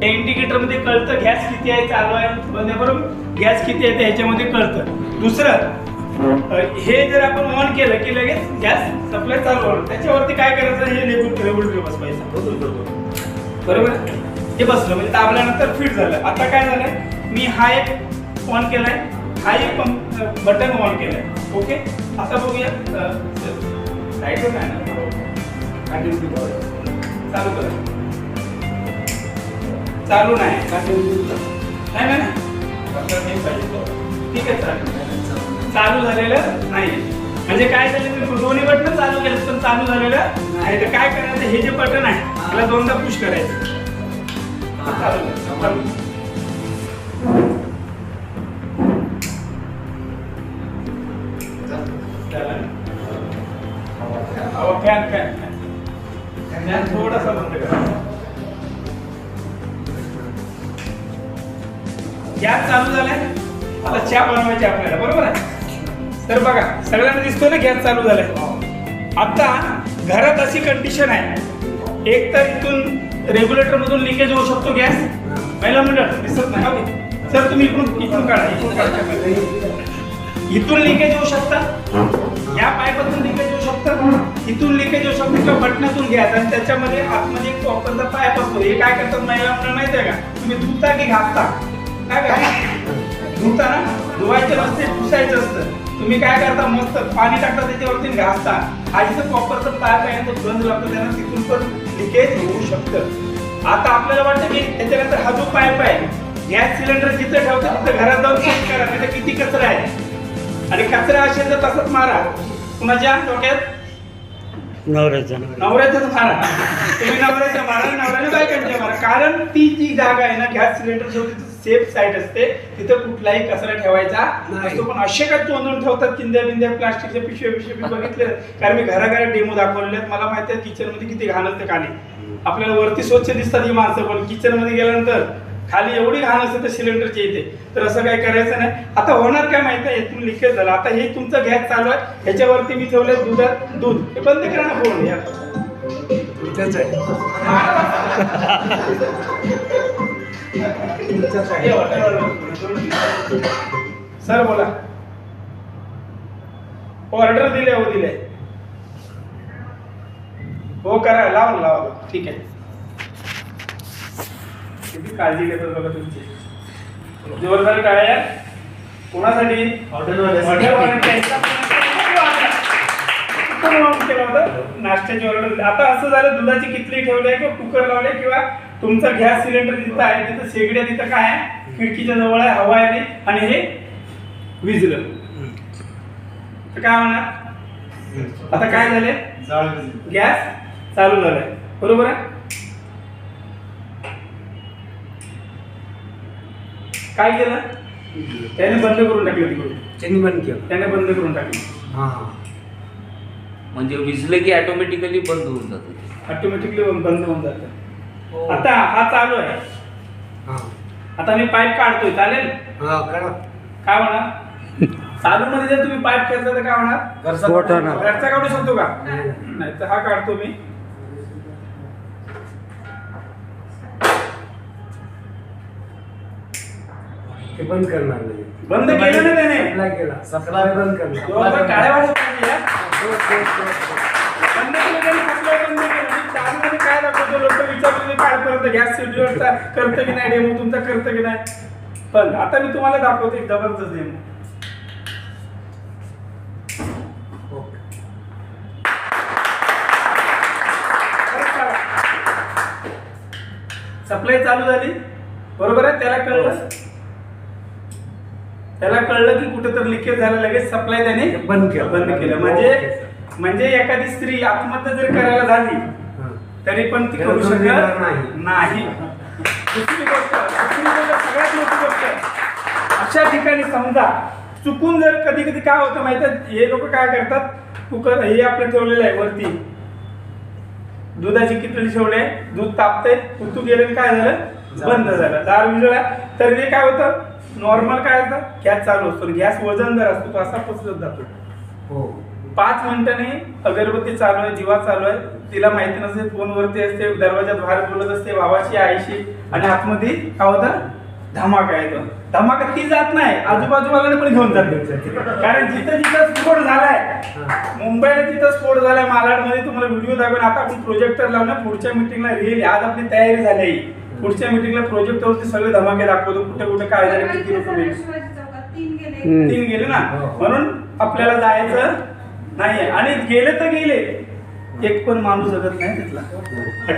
या इंडिकेटर मध्ये कळतं गॅस किती आहे, चालू आहे बरोबर, गॅस किती आहे ह्याच्यामध्ये कळतं. दुसरं हे जर आपण ऑन केलं की लगेच गॅस सप्लाय चालू होणार. त्याच्यावरती काय करायचं, हे रेग्युलेटर बसवायचं बरोबर. हे बसलं म्हणजे दाबल्यानंतर फिट झालं. आता काय झालंय, मी हा एक ऑन केलाय, हा एक बटन ऑन केलाय. ओके, आता बघूया साईडवर काय ना चालू करा. चालू नाही नाही ना, ठीक आहे चालू झालेलं नाही. म्हणजे काय झालं, मी दोन्ही बटन चालू केलं पण चालू झालेलं नाही. तर काय करायचं, हे जे बटन आहे त्याला दोनदा पुश करायचं. फॅन थोडासा बंद करा. गॅस चालू झालाय. आता चहा बनवायची आपल्याला बरोबर आहे. तर बघा सगळ्यांना दिसतो ना गॅस चालू झालाय. आता घरात अशी कंडिशन आहे, एक तर इथून रेग्युलेटर मधून लिकेज होऊ शकतो गॅस. महिला मंडळ दिसत नाही सर, तुम्ही इथून काढा, इथून लिकेज होऊ शकतं, या पाईपातून लिकेज होऊ शकतं, इथून लिकेज होऊ शकतं किंवा बटनातून गॅस. आणि त्याच्यामध्ये आतमध्ये एक कॉपरचा पाईप असतो. हे काय करतात महिला मंडळ माहिती आहे का, तुम्ही धुता की घासता, काय काय धुता ना, धुवायचं नसते पुसायचं असतं. तुम्ही काय करता, मस्त पाणी टाकता त्याच्यावरती घासता. हा जिथं कॉपरचा पाईप आहे तो बंद लागतो, त्यांना तिथून पण लिकेज होऊ शकतं. आता आपल्याला वाटतं की त्याच्यानंतर हा जो पाईप आहे, गॅस सिलेंडर जिथं ठेवतो तिथं घरात जाऊन चेक करा तिथं किती कचरा आहे. आणि कचरा असेल तर तसंच मारा. कुणाच्या डोक्यात, नवऱ्याचाच मारा. तुम्ही नवऱ्याच्या मारा, नवऱ्याने बायकांच्या मारा. कारण ती जी जागा आहे ना गॅस सिलेंडर शेवटी सेफ साईड असते, तिथं कुठलाही कचरा ठेवायचा नसतो. पण असे काय तोंडून ठेवतात चिंध्या बिंद्या प्लास्टिकच्या पिशव्या बघितले. कारण मी घराघरात डेमो दाखवलेले आहेत. मला माहिती आहे किचन मध्ये किती घाण असते खाली. आपल्याला वरती स्वच्छ दिसतात ही माणसं, पण किचन मध्ये गेल्यानंतर खाली एवढी घाण असते तर सिलेंडरच्या इथे. तर असं काय करायचं नाही. आता होणार काय माहिती आहे, इथून लिकेज झालं. आता हे तुमचा गॅस चालू आहे, ह्याच्यावरती मी ठेवलंय दूध. हे बंद करा ना फोन. या सर बोला, ऑर्डर दिले हो, दिले हो, करा, लावा ठीक आहे. किती काळजी घेतात बघा तुमची. जोरदार टाळ्या कोणासाठी, नाश्त्याची ऑर्डर. आता असं झालं, दुधाची किटली ठेवली किंवा कुकर लावले किंवा तुमचा गॅस सिलेंडर जिथं आहे तिथं शेगड्या तिथं काय आहे, खिडकीच्या जवळ आहे, हवा आहे आणि हे विजलं तर काय होणार. आता काय झाले, गॅस चालू झालाय बरोबर आहे. काय केलं, त्याने बंद करून टाकलं. तिकडून त्यांनी बंद केलं, त्याने बंद करून टाकलं. म्हणजे विजलं की ऑटोमॅटिकली बंद होऊन जातं, ऑटोमॅटिकली बंद होऊन जातं. आता हा चालू आहे, आता मी पाईप काढतोय, चालेल काय होणार. चालू मध्ये जर तुम्ही पाईप केला तर काय होणार, घरचा काढू शकतो का, नाही तर हा काढतो मी. बंद करणार नाही, बंद केलं ना त्याने, सप्लाय बंद करणार. टाळ्या वाजवल्या पाहिजे. बंद केलं त्याने, सप्लाय बंद केलं. चालू मध्ये काय दाखवतो, लोक विचारले काय करतं, गॅस सिलेंडरचा करतं की नाही डेमो, तुमचा करतं की नाही. पण आता मी तुम्हाला दाखवतो एक जबरदस्त डेमो. सप्लाय चालू झाली बरोबर आहे. त्याला कळलं की कुठे तर लिकेज झालं, लगेच सप्लाय त्याने बंद केलं. म्हणजे एखादी स्त्री आत्महत्या जर करायला झाली तरी पण ती करू शकत नाही. दुसरी गोष्ट, सगळ्यात मोठी गोष्ट, अशा ठिकाणी समजा चुकून जर कधी कधी काय होतं माहिती आहे, हे लोक काय करतात, कुकर हे आपलं ठेवलेलं आहे वरती, दुधाची किटली ठेवले, दूध तापते, उतू गेलं काय झालं, बंद झालं, दार विजळला. तर हे काय होतं, नॉर्मल काय होतं, गॅस चालू असतो, गॅस वजनदार असतो, तो असा पसरत जातो. 5 मिनिटांनी अगरबत्ती चालू आहे, दिवा चालू आहे, तिला माहिती नसते, फोनवरती असते, दरवाजात बाहेर बोलत असते भावाशी आईशी, आणि आतमध्ये काय होतं धमाका येतो. धमाका ती जात नाही, आजूबाजूवाल्याने पण घेऊन जाते. कारण जिथं जिथं स्फोट झालाय, मुंबईला तिथं स्फोट झालाय, मालाडमध्ये तुम्हाला व्हिडिओ दाखवेन. आता आपण प्रोजेक्टर लावून पुढच्या मिटिंगला रील, आज आपली तयारी झाली आहे. पुढच्या मिटिंगला प्रोजेक्टरवरती सगळे धमाके दाखवतो, कुठे कुठे काय झाले, किती रुपये 3 गेले ना. म्हणून आपल्याला जायचं नाहीये, आणि गेले तर गेले, एक पण माणूस जगत नाही तिथला.